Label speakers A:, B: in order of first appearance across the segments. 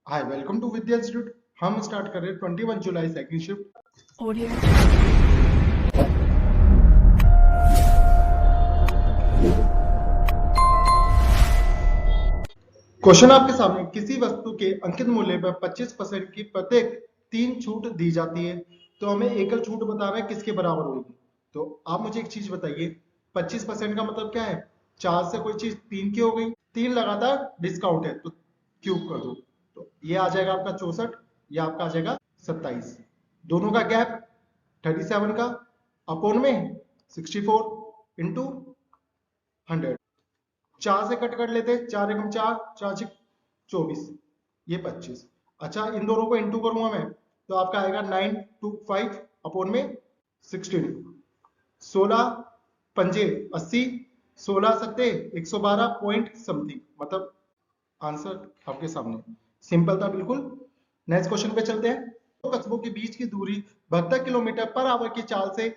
A: Hi welcome to Vidya institute. हम start कर रहे हैं 21 जुलाई सेकंड शिफ्ट।
B: Audio.
A: क्वेश्चन आपके सामने, किसी वस्तु के अंकित मूल्य पर 25% की प्रत्येक 3 छूट दी जाती है, तो हमें एकल छूट बताना है किसके बराबर होगी। तो आप मुझे एक चीज बताइए, 25% का मतलब क्या है? 4 से कोई चीज 3 की हो गई, 3 लगातार डिस्काउंट है तो क्यूब कर दो, तो ये आ जाएगा आपका 64, ये आपका आ जाएगा 27। दोनों का गैप 37 का अपोन में 64 इंटू 100। 4 से कट कर लेते, 4 एकम 4, 4 छक 24, ये 25। अच्छा, इन दोनों को इंटू करूंगा मैं तो आपका आएगा 925 अपोन में 16। 16 पंजे 80, 16 सत्ते 112 पॉइंट समथिंग, मतलब आंसर आपके सामने। सिंपल था बिल्कुल। नेक्स्ट क्वेश्चन पे चलते हैं। दो कस्बों के बीच की दूरी 72 किलोमीटर पर आवर की चाल से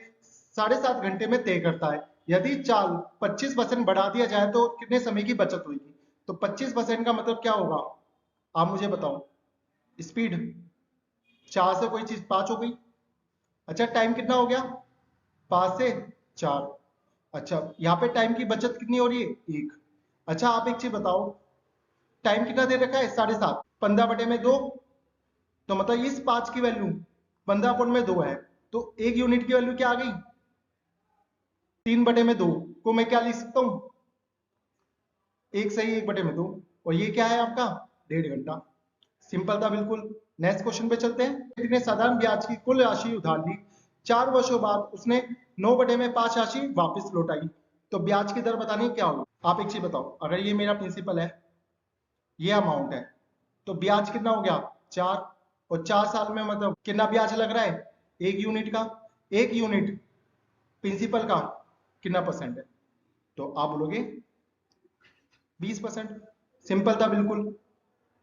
A: 7.5 घंटे में तय करता है। यदि चाल 25% बढ़ा दिया जाए तो कितने समय की बचत होगी? तो 25% का मतलब क्या होगा, आप मुझे बताओ। स्पीड 4 से कोई चीज 5 हो गई। अच्छा, टाइम कितना हो गया? 5 से 4। अच्छा, यहाँ पे टाइम की बचत कितनी हो रही है? 1। अच्छा, आप एक चीज बताओ, टाइम कितना दे रखा है? 7.5। 15/2, तो मतलब इस 5 की वैल्यू 15/2 है, तो 1 यूनिट की वैल्यू क्या आ गई? 3/2 को मैं क्या लिख सकता हूं? 1 सही 1/2, और ये क्या है आपका? 1.5 घंटा। सिंपल था बिल्कुल। नेक्स्ट क्वेश्चन पे चलते हैं। व्यक्ति ने साधारण ब्याज की कुल राशि उधार ली, 4 वर्षों बाद उसने 9/5 राशि वापस लौटाई, तो ब्याज की दर बतानी क्या होगी? आप एक चीज बताओ, अगर ये मेरा प्रिंसिपल है, ये अमाउंट है, तो ब्याज कितना हो गया? 4। और 4 साल में मतलब कितना ब्याज लग रहा है? 1 यूनिट का। 1 यूनिट प्रिंसिपल का कितना परसेंट है? तो आप बोलोगे 20%। सिंपल था बिल्कुल।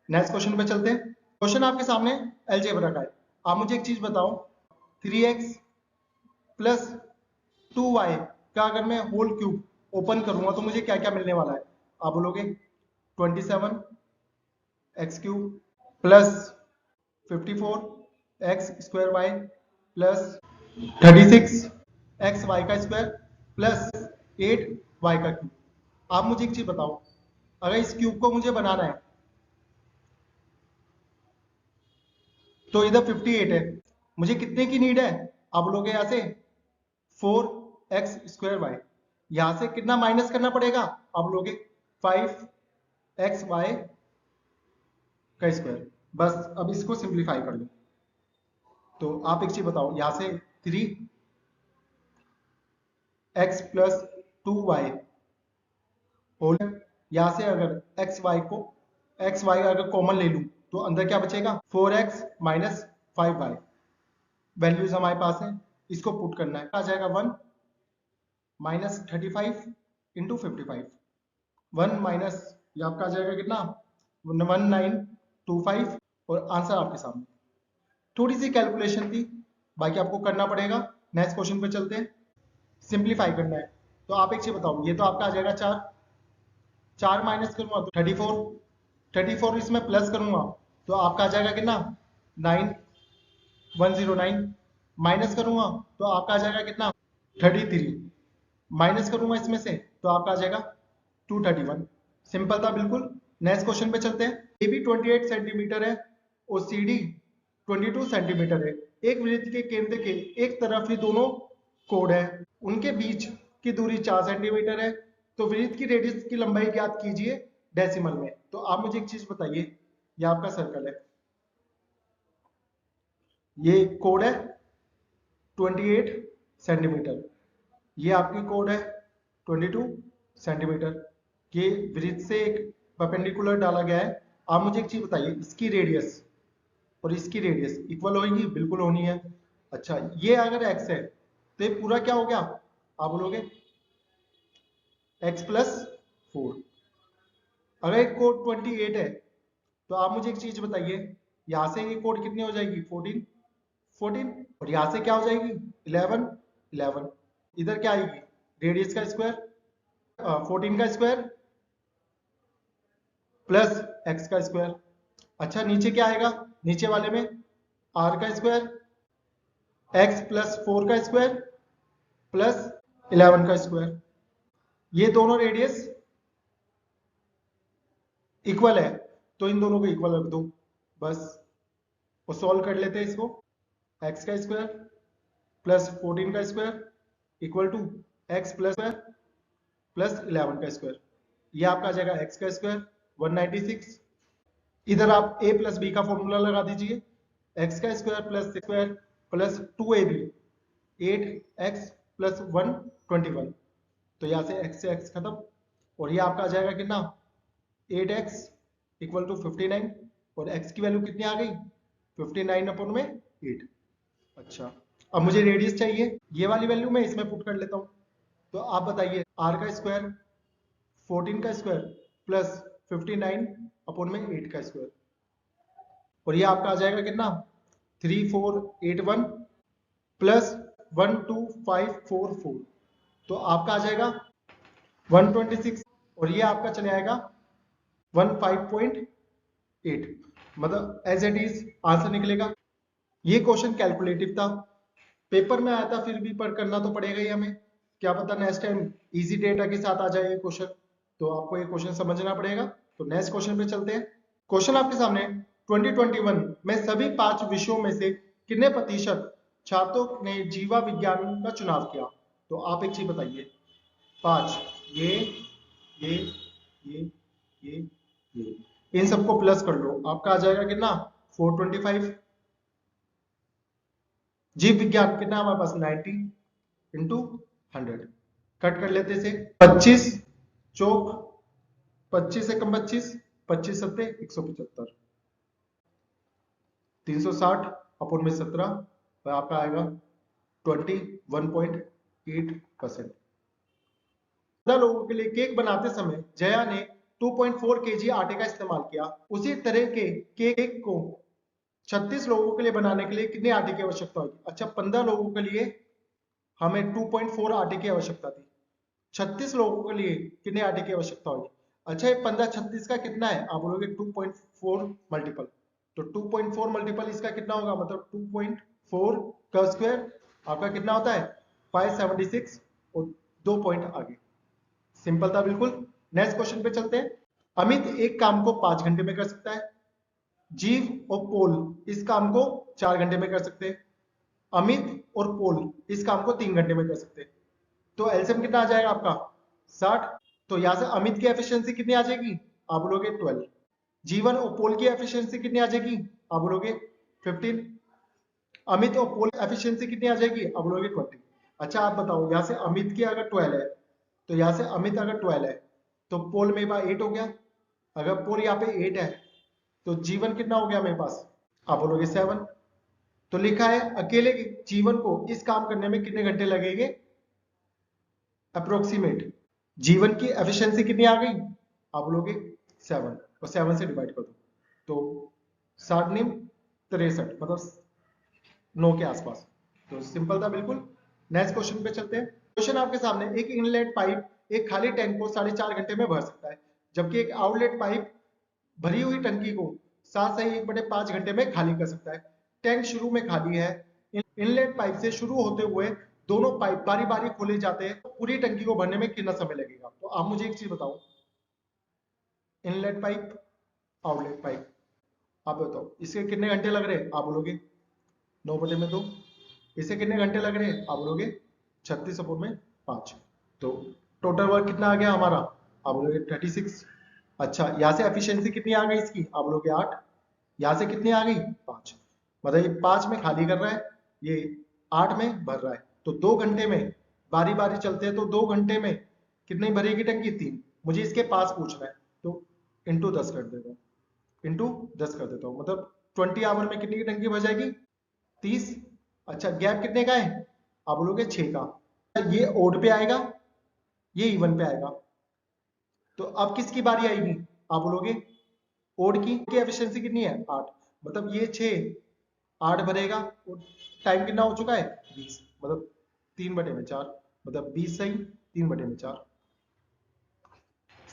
A: नेक्स्ट क्वेश्चन पे चलते हैं। क्वेश्चन आपके सामने अलजेब्रा का है। आप मुझे एक चीज बताओ, 3x प्लस 2y का अगर मैं होल क्यूब ओपन करूंगा तो मुझे क्या क्या मिलने वाला है? आप बोलोगे 27 x cube plus 54 x square y plus 36 x y का स्क्वायर प्लस 8 वाई का क्यूब। आप मुझे एक चीज बताओ, अगर इस क्यूब को मुझे बनाना है तो इधर 58 है, मुझे कितने की नीड है? आप बोलोगे यहाँ से 4x स्क्वायर वाई, यहां से कितना माइनस करना पड़ेगा? आप बोलोगे 5x वाई का स्क्वायर। बस अब इसको सिंप्लीफाई कर लो, तो आप एक चीज बताओ, यहां से 3x प्लस 2y होल, यहां से अगर एक्स वाई अगर कॉमन ले लूं तो अंदर क्या बचेगा? 4x minus 5y। वैल्यूज हमारे पास है, इसको पुट करना है, आ जाएगा 1 माइनस 35 इंटू 55। 1 माइनस ये आपका आ जाएगा कितना? 1925, और आंसर आपके सामने। थोड़ी सी कैलकुलेशन थी, बाकी आपको करना पड़ेगा। नेक्स्ट क्वेश्चन पे चलते हैं। सिंप्लीफाई करना है, तो आप एक चीज बताओ, ये तो आपका आ जाएगा 4, 4 माइनस करूंगा तो 34, 34 इसमें प्लस करूंगा तो आपका आ जाएगा कितना? 9109। माइनस करूंगा तो आपका आ जाएगा कितना? 33। माइनस करूंगा इसमें से तो आपका आ जाएगा 231। सिंपल था बिल्कुल। नेक्स्ट क्वेश्चन पे चलते हैं। ए बी 28 सेंटीमीटर है और सी डी 22 सेंटीमीटर है। एक वृत्त के केंद्र के एक तरफ ही दोनों कोण है, उनके बीच की दूरी 4 सेंटीमीटर है, तो वृत्त की रेडियस की लंबाई ज्ञात कीजिए डेसिमल में। तो आप मुझे एक चीज बताइए, ये आपका सर्कल है, ये कोण है 28 सेंटीमीटर, ये आपकी कोण है 22 सेंटीमीटर, ये वृत्त से एक परपेंडिकुलर डाला गया है। आप मुझे एक चीज बताइए, इसकी रेडियस और इसकी रेडियस इक्वल होगी? बिल्कुल होनी है। अच्छा, ये अगर x है तो ये पूरा क्या हो गया? आप बोलोगे x प्लस 4। अगर एक कोड 28 है तो आप मुझे एक चीज बताइए, यहां से ये कोड कितनी हो जाएगी? 14, 14, और यहां से क्या हो जाएगी? 11, 11। इधर क्या आएगी? रेडियस का स्क्वायर, 14 का स्क्वायर प्लस x का स्क्वायर। अच्छा नीचे क्या आएगा, नीचे वाले में आर का स्क्वायर एक्स प्लस 4 का स्क्वायर प्लस 11 का स्क्वायर, ये दोनों रेडियस इक्वल है तो इन दोनों को इक्वल रख दो बस, और सॉल्व कर लेते हैं इसको। एक्स का स्क्वायर प्लस 14 का square equal to x plus plus 11 का स्क्वायर, ये आपका आ जाएगा एक्स का स्क्वायर 196। इधर आप a प्लस बी का फॉर्मूला लगा दीजिए, एक्स का square plus 2ab 8x plus 121, तो यहाँ से x खत्म, और ये आपका आ जाएगा कितना 8x इक्वल टू 59, और x की वैल्यू कितनी आ गई 59 अपॉन में 8। अच्छा अब मुझे रेडियस चाहिए, ये वाली वैल्यू मैं इसमें पुट कर लेता हूँ, तो आप बताइए r का स्क्वायर 14 का स्क्वायर प्लस 59 अपॉन में 8 का स्क्वायर, और ये आपका आ जाएगा कितना 3481 प्लस 12544, तो आपका आ जाएगा 126, और ये आपका चले आएगा 15.8, मतलब एज इट इज आंसर निकलेगा। ये क्वेश्चन कैलकुलेटिव था, पेपर में आया था, फिर भी पर करना तो पड़ेगा ही हमें, क्या पता नेक्स्ट टाइम इजी डेटा के साथ आ जाए ये क्वेश्चन, तो आपको ये क्वेश्चन समझना पड़ेगा। तो नेक्स्ट क्वेश्चन पे चलते हैं। क्वेश्चन आपके सामने 2021 में सभी 5 विषयों में से कितने प्रतिशत छात्रों ने जीवा विज्ञान का चुनाव किया, तो आप एक चीज बताइए 5, ये ये ये ये इन सबको प्लस कर लो, आपका आ जाएगा कितना 425। जीव विज्ञान कितना हमारे पास 90 इंटू 100, कट कर लेते से 25 चौक 25 एकम 25, 25 सत्ते 175, 360 अपोन में 17, और आपका आएगा 21.8%। लोगों के लिए केक बनाते समय जया ने 2.4 kg आटे का इस्तेमाल किया, उसी तरह के केक को 36 लोगों के लिए बनाने के लिए कितने आटे की आवश्यकता होगी। अच्छा 15 लोगों के लिए हमें 2.4 आटे की आवश्यकता थी, 36 लोगों के लिए कितने आटे की आवश्यकता होगी। अच्छा ये 15 36 का कितना है, आप बोलोगे 2.4 मल्टीपल, तो 2.4 मल्टीपल इसका कितना होगा, मतलब 2.4 का स्क्वायर आपका कितना होता है 576, और 2 पॉइंट आगे, सिंपल था बिल्कुल। नेक्स्ट क्वेश्चन पे चलते हैं। अमित एक काम को 5 घंटे में कर सकता है, जीव और पोल इस काम को 4 घंटे में कर सकते हैं, अमित और पोल इस काम को 3 घंटे में कर सकते हैं, तो एलसीएम कितना आ जाएगा आपका 60। तो यहां से अमित की एफिशिएंसी कितनी आ जाएगी, आप बोलोगे 12, जीवन और पोल की एफिशिएंसी कितनी आ जाएगी, आप बोलोगे 15, अमित और पोल एफिशिएंसी कितनी आ जाएगी, आप बोलोगे 20। अच्छा आप बताओ यहाँ से अमित की अगर 12 है, तो यहाँ से अमित अगर 12 है तो पोल मेरे पास 8 हो गया, अगर पोल यहाँ पे 8 है तो जीवन कितना हो गया मेरे पास, आप बोलोगे 7। तो लिखा है अकेले जीवन को इस काम करने में कितने घंटे लगेंगे, अप्रोक्सीमेट। जीवन की एफिशिएंसी कितनी आ गई, आप बोलोगे 7, और 7 से डिवाइड कर दो, तो 60 निम 63, मतलब 9 के आसपास, तो सिंपल था बिल्कुल। नेक्स्ट क्वेश्चन पे चलते हैं। क्वेश्चन आपके सामने, एक इनलेट पाइप एक खाली टैंक को 4.5 घंटे में भर सकता है, जबकि एक आउटलेट पाइप भरी हुई टंकी को 7.1/5 घंटे में खाली कर सकता है। टैंक शुरू में खाली है, इनलेट पाइप से शुरू होते हुए दोनों पाइप बारी बारी खोले जाते हैं, तो पूरी टंकी को भरने में कितना समय लगेगा। तो आप मुझे एक चीज बताओ, इनलेट पाइप आउटलेट पाइप, आप बताओ इसके कितने घंटे लग रहे हैं, आप बोलोगे 9/2। इसे कितने घंटे लग रहे हैं, आप बोलोगे 36/5, तो टोटल वर्क कितना आ गया हमारा, आप बोलोगे 36। अच्छा यहाँ से एफिशिएंसी कितनी आ गई इसकी, आप बोलोगे 8, यहाँ से कितनी आ गई 5, मतलब ये 5 में खाली कर रहा है, ये 8 में भर रहा है, तो 2 घंटे में बारी बारी चलते हैं, तो 2 घंटे में कितनी भरेगी टंकी 3, मुझे इसके पास पूछना है, तो इंटू 10 कर देता हूँ, इंटू 10 कर देता हूँ, मतलब 20 आवर में कितनी की टंकी भर जाएगी 30। अच्छा गैप कितने का है, आप बोलोगे 6 का, ये ओड पे आएगा ये इवन पे आएगा, तो अब किसकी बारी आएगी, आप बोलोगे ओड की एफिशिएंसी कितनी है 8, मतलब ये 6 8 भरेगा, और टाइम कितना हो चुका है 20, मतलब 3/4, मतलब 20 सही 3/4,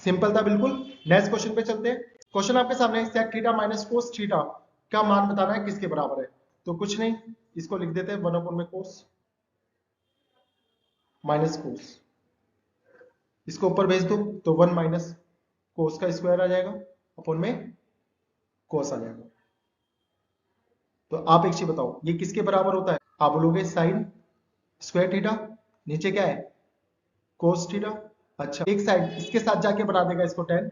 A: सिंपल था बिल्कुल। नेक्स्ट क्वेश्चन पे चलते हैं। क्वेश्चन आपके सामने sec theta minus cos theta का मान बताना है किसके बराबर है। तो कुछ नहीं, इसको लिख देते हैं 1/में कोस माइनस कोस, इसको ऊपर भेज दो तो 1 माइनस कोस का स्क्वायर आ जाएगा अपन में कोस आ जाएगा। तो आप एक चीज बताओ ये किसके बराबर होता है। आप बोलोगे साइन स्क्वायर थीटा, नीचे क्या है कोस थीटा। अच्छा एक साइड इसके साथ जाके बना देगा इसको tan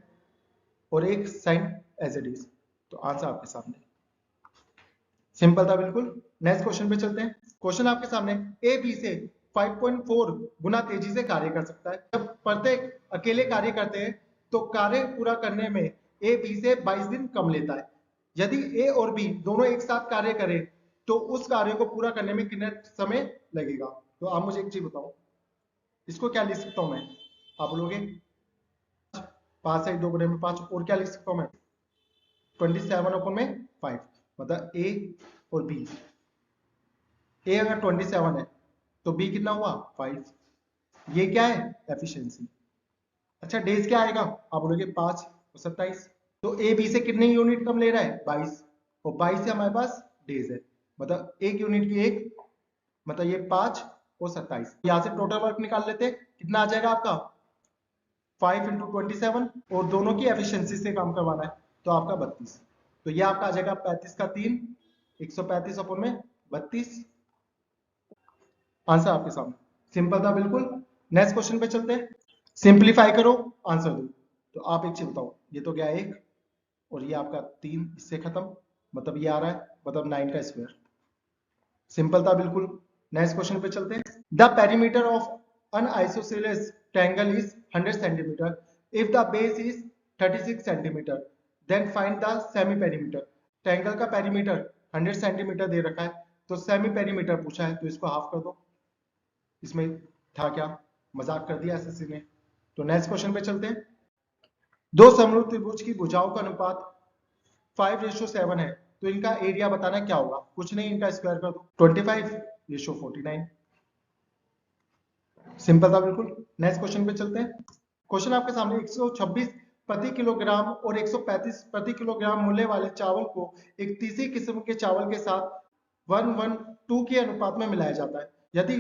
A: और एक साइन एज इट इज। तो आंसर आपके सामने, सिंपल था बिल्कुल। नेक्स्ट क्वेश्चन पे चलते हैं। क्वेश्चन आपके सामने ए बी से 5.4 गुना तेजी से कार्य कर सकता है। जब प्रत्येक अकेले कार्य करते हैं तो कार्य पूरा करने में ए बी से 22 दिन कम लेता है। यदि ए और बी दोनों एक साथ कार्य करें तो उस कार्य को पूरा करने में कितना समय लगेगा। तो आप मुझे एक चीज बताओ इसको क्या लिख सकता हूं मैं। आप बोलोगे 5 से 2/5 और क्या लिख सकता हूं मैं 27/5 मतलब ए और बी। ए अगर 27 है तो बी कितना हुआ 5। ये क्या है एफिशिएंसी। अच्छा डेज क्या आएगा आप बोलोगे 5 और 27। तो ए बी से कितने यूनिट कम ले रहा है 22 और 22 से हमारे पास डेज है मतलब एक यूनिट की एक मतलब ये 5 और 27। यहां से टोटल वर्क निकाल लेते हैं कितना आ जाएगा आपका 5 × 27 और दोनों की एफिशिएंसी से काम करवाना है तो आपका 32। तो ये आपका आ जाएगा 35 का 3 135/32। आंसर आपके सामने, सिंपल था बिल्कुल। नेक्स्ट क्वेश्चन पे चलते हैं। सिंपलीफाई करो आंसर दो। तो आप एक चीज बताओ ये तो गया 1 और ये आपका 3 इससे खत्म मतलब ये आ रहा है मतलब 9 का स्क्वायर। सिंपल था बिल्कुल। नेक्स्ट क्वेश्चन पे चलते हैं। The perimeter of an isosceles triangle is 100 centimetre if the base is 36 centimetre then find the semi perimeter. Triangle का पेरीमीटर 100 सेंटीमीटर दे रखा है तो सेमी पेरीमीटर पूछा है तो इसको हाफ कर दो। इसमें था क्या मजाक कर दिया एसएससी ने। तो नेक्स्ट क्वेश्चन पे चलते हैं। दो समरूप त्रिभुज की भुजाओं का अनुपात 5:7 है तो इनका एरिया बताना क्या होगा। कुछ नहीं इनका स्क्वायर कर दो 25:49। सिंपल था बिल्कुल। नेक्स्ट क्वेश्चन पे चलते हैं। क्वेश्चन आपके सामने 126 प्रति किलोग्राम और 135 प्रति किलोग्राम मूल्य वाले चावल को एक तीसरी किस्म के चावल के साथ 1:2 के अनुपात में मिलाया जाता है। यदि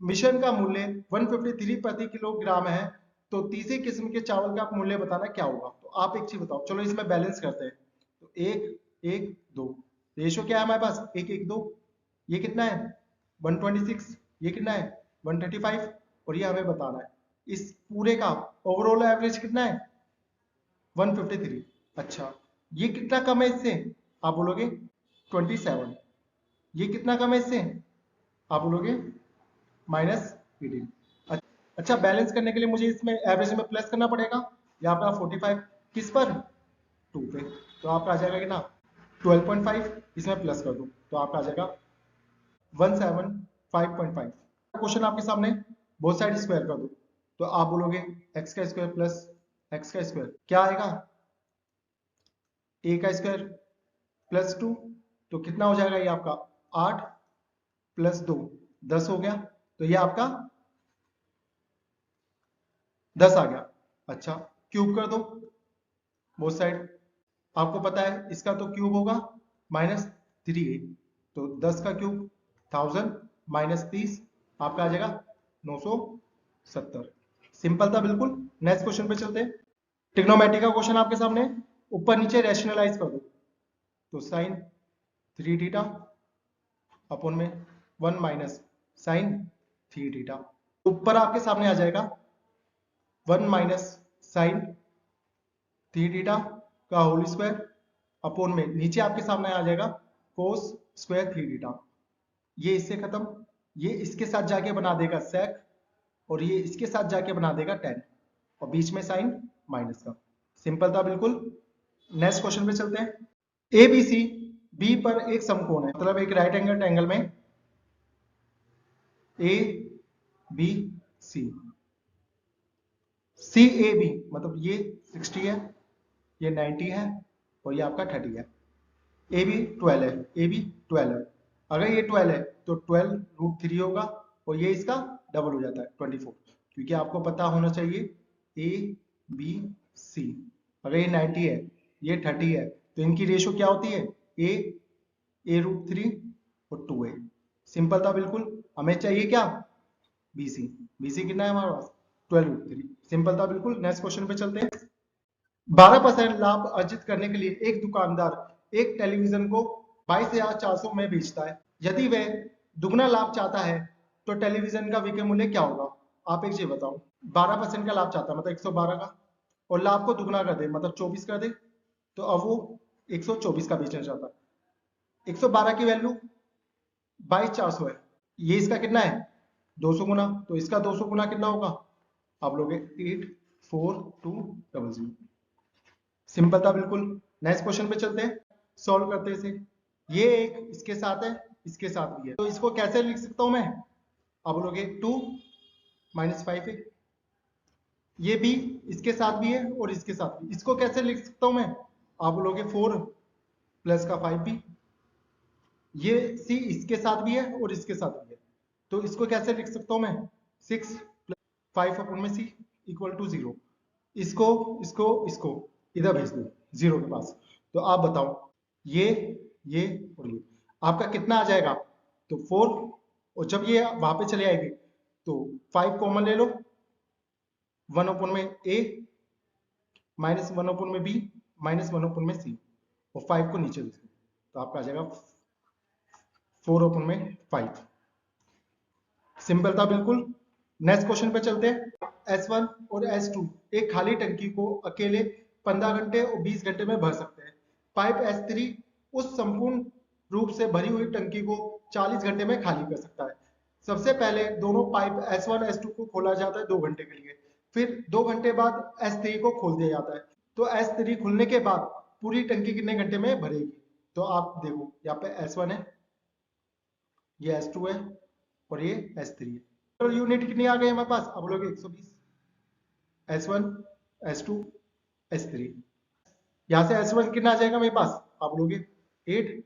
A: मिश्रण का मूल्य 153 प्रति किलोग्राम है तो तीसरी किस्म के चावल का मूल्य बताना क्या होगा। तो आप एक चीज बताओ चलो इसमें बैलेंस करते हैं। तो 1 1 2 रेशो क्या है हमारे पास 1 1 2। ये कितना है 126, ये कितना है 135 और ये हमें बताना है इस पूरे का ओवरऑल एवरेज कितना है 153। अच्छा ये कितना कम है इससे आप बोलोगे 27। ये कितना कम है इससे आप बोलोगे -18। अच्छा बैलेंस करने के लिए मुझे इसमें एवरेज में प्लस करना पड़ेगा। यहाँ पे 45 किस पर 2 पे तो आपका आ जाएगा कि ना 12.5 इसमें प्लस कर दो तो आपका आ जाएगा 175.5। क्वेश्चन आपके सामने बोथ साइड स्क्वायर कर दो तो आप बोलोगे x का स्क्वायर प्लस x का स्क्वायर क्या आएगा a का स्क्वायर प्लस 2 तो कितना हो जाएगा ये आपका 8 प्लस 2 10 हो गया तो ये आपका 10 आ गया। अच्छा क्यूब कर दो बोथ साइड। आपको पता है इसका तो क्यूब होगा -3a तो 10 का क्यूब 1000 -30 आपका आ जाएगा 970। सिंपल था बिल्कुल। नेक्स्ट क्वेश्चन पे चलते हैं। ट्रिग्नोमेट्री का क्वेश्चन आपके सामने ऊपर नीचे रैशनलाइज कर दो तो साइन 3 थीटा अपन में 1 माइनस साइन 3 थीटा ऊपर आपके सामने आ जाएगा 1 माइनस साइन 3 थीटा का होल स्क्वायर अपोन में नीचे आपके सामने आ जाएगा कोस स्क्वायर 3 थीटा। ये इससे खत्म ये इसके साथ जाके बना देगा सेक और ये इसके साथ जाके बना देगा tan और बीच में साइन माइनस का। सिंपल था बिल्कुल। नेक्स्ट क्वेश्चन पे चलते हैं। ए बी सी बी पर एक समकोण है मतलब एक राइट एंगल ट्रायंगल में A B C C A B मतलब ये 60 है ये 90 है और ये आपका 30 है। ए बी 12 है ए बी 12 है अगर ये 12 है तो 12√3 होगा और ये इसका डबल हो जाता है 24 क्योंकि आपको पता होना चाहिए ए बी सी अगर ये 90 है ये 30 है, तो इनकी रेशो क्या होती है, a√3 और 2a। सिंपल था बिल्कुल। हमें चाहिए क्या, BC। BC कितना है हमारे पास, 12√3। सिंपल था बिल्कुल। नेक्स्ट क्वेश्चन पे चलते हैं। 12% लाभ अर्जित करने के लिए एक दुकानदार एक टेलीविजन को 22,400 में बेचता है। यदि वह दुगना लाभ चाहता है तो टेलीविजन का विक्रय मूल्य क्या होगा। आप एक चीज बताओ, 12% का लाभ चाहता है मतलब 112 का, और लाभ को दुगना कर दे मतलब 24 कर दे, तो अब वो 124 का बेचना चाहता है। 112 की वैल्यू 22,400 है, ये इसका कितना है 200 गुना, तो इसका 200 गुना कितना होगा, आप लोगे 84200। सिंपल था बिल्कुल। नेक्स्ट क्वेश्चन पे चलते हैं, सॉल्व करते हैं इसे। ये एक इसके साथ है, इसके साथ भी है, तो इसको कैसे लिख सकता हूं मैं, आप बोलोगे 2 - 5 है। ये भी इसके साथ भी है और इसके साथ भी, इसको कैसे लिख सकता हूं मैं, आप बोलोगे 4 प्लस का 5 भी। ये सी इसके साथ भी है और इसके साथ भी है, तो इसको कैसे लिख सकता हूं मैं, 6 + 5 अपन में सी = 0। इसको इसको इसको इधर भेज दो 0 के पास। तो आप बताओ, ये और ये आपका कितना आ जाएगा, तो 4, और जब ये वहां पे चले आएंगे तो 5 कॉमन ले लो, 1 में a -1 में b -1 में c, और 5 को नीचे लिख दो, तो आपका आ जाएगा 4/5। सिंपल था बिल्कुल। नेक्स्ट क्वेश्चन पे चलते हैं। S1 और S2 एक खाली टंकी को अकेले 15 घंटे और 20 घंटे में भर सकते हैं। पाइप S3 उस संपूर्ण रूप से भरी हुई टंकी को 40 घंटे में खाली कर सकता है। सबसे पहले दोनों पाइप S1 S2 को खोला जाता है 2 घंटे के लिए, फिर 2 घंटे बाद S3 को खोल दिया जाता है। तो S3 खुलने के बाद पूरी टंकी कितने घंटे में भरेगी, तो आप देखो यहाँ पे S1 है, ये S2 है और ये S3 है। तो यूनिट कितनी आ गई हमारे पास, अब बोलोगे 120। S1 S2 S3, यहां से S1 कितना आ जाएगा मेरे पास, आप बोलोगे 8।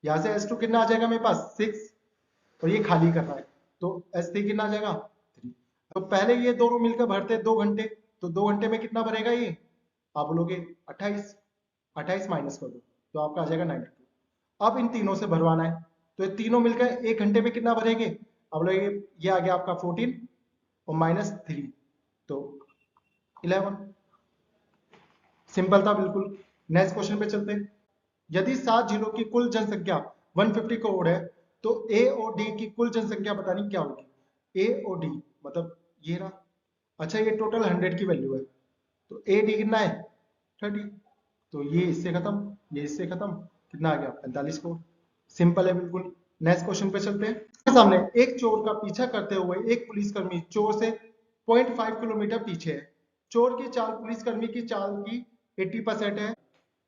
A: यहां से S2 कितना आ जाएगा मेरे पास 6, और ये खाली कर रहा है, तो S3 कितना आ जाएगा 3। तो पहले ये दोनों मिलकर भरते 2 घंटे, तो 2 घंटे में कितना भरेगा ये, आप बोलोगे 28। 28 माइनस कर दो, तो आपका आ जाएगा 92। अब इन तीनों से भरवाना है, तो ये तीनों मिलकर 1 घंटे में कितना भरेंगे, अब ये आ गया आपका 14 और -3, तो 11। सिंपल था बिल्कुल। नेक्स्ट क्वेश्चन पे चलते हैं। यदि 7 जिलों की कुल जनसंख्या 150 करोड़ है, तो ए और डी की कुल जनसंख्या बतानी क्या होगी। ए और डी मतलब ये रहा। अच्छा, ये टोटल 100 की वैल्यू है, तो ए डी कितना है 30, तो ये इससे खत्म, ये इससे खत्म, कितना आ गया 45 करोड़। सिंपल है बिल्कुल। नेक्स्ट क्वेश्चन पे चलते हैं। सामने एक चोर का पीछा करते हुए एक पुलिसकर्मी चोर से 0.5 किलोमीटर पीछे है। चोर की चाल पुलिसकर्मी की चाल की 80% है।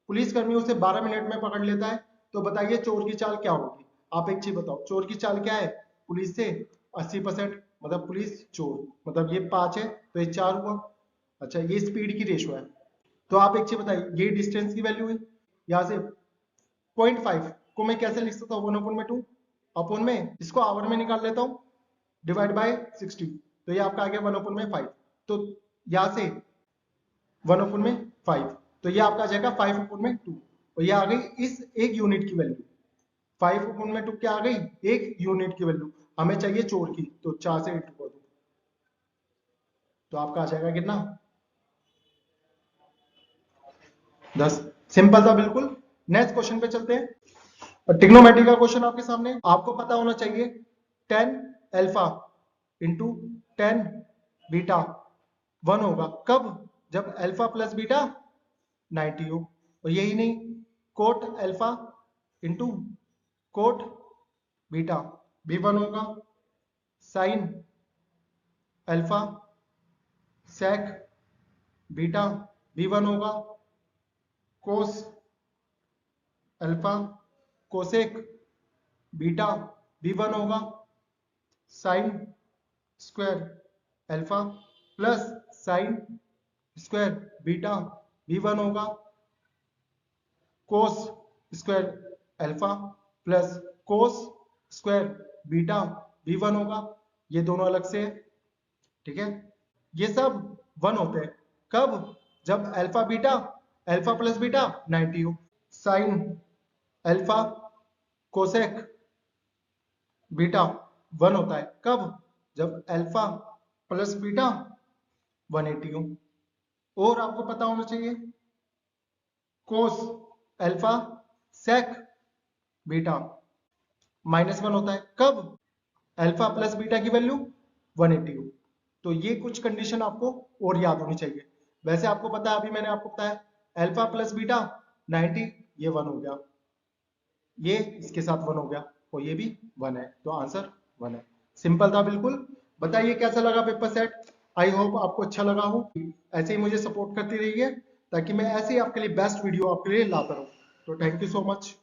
A: पुलिसकर्मी उसे 12 मिनट में पकड़ लेता है, तो बताइए चोर की चाल क्या होगी। आप एक चीज बताओ, चोर की चाल क्या है, पुलिस से 80%, मतलब पुलिस चोर, मतलब ये 5 है तो ये 4 हुआ। अच्छा, ये स्पीड की रेशो है। तो आप एक चीज बताइए, ये डिस्टेंस की वैल्यू है। यहाँ से 0.5 को मैं कैसे लिख सकता हूँ, 1/2 अपन में इसको आवर में निकाल लेता हूँ, डिवाइड बाय 60, तो ये आपका आ गया 1/5। तो यहाँ से 1/5, तो ये आपका आ जाएगा 5/2, और ये आ गई इस एक यूनिट की वैल्यू। 5/2 क्या आ गई, एक यूनिट की वैल्यू। हमें चाहिए चोर की, तो 4 से इंटू कर दो, तो आपका आ जाएगा कितना 10। सिंपल था बिल्कुल। नेक्स्ट क्वेश्चन पे चलते हैं। ट्रिग्नोमेट्री का क्वेश्चन आपके सामने, आपको पता होना चाहिए tan alpha into tan beta 1 होगा कब, जब अल्फा प्लस बीटा 90 हो। और यही नहीं, coat alpha into coat beta भी 1 होगा। साइन अल्फा सेक बीटा भी 1 होगा। कोस अल्फा कोसेक बीटा भी 1 होगा। Sine square alpha plus sine square beta भी 1 होगा। Cos square alpha plus cos square beta भी 1 होगा। ये दोनों अलग से है, ठीक है। ये सब 1 होते हैं कब, जब alpha beta alpha plus beta 90 हो। साइन अल्फा कोसेक बीटा 1 होता है, कब? जब अल्फा प्लस बीटा 180 हो। और आपको पता होना चाहिए कोस अल्फा सेक बीटा -1 होता है, कब? अल्फा प्लस बीटा की वैल्यू 180 हो। तो ये कुछ कंडीशन आपको और याद होनी चाहिए। वैसे आपको पता है, अभी मैंने आपको बताया अल्फा प्लस बीटा 90, ये 1 हो गया, ये इसके साथ 1 हो गया, और ये भी 1 है, तो आंसर 1 है। सिंपल था बिल्कुल। बताइए कैसा लगा पेपर सेट? आई होप आपको अच्छा लगा हो। ऐसे ही मुझे सपोर्ट करती रहिए, ताकि मैं ऐसे ही आपके लिए बेस्ट वीडियो आपके लिए लाता रहूं। तो थैंक यू सो मच।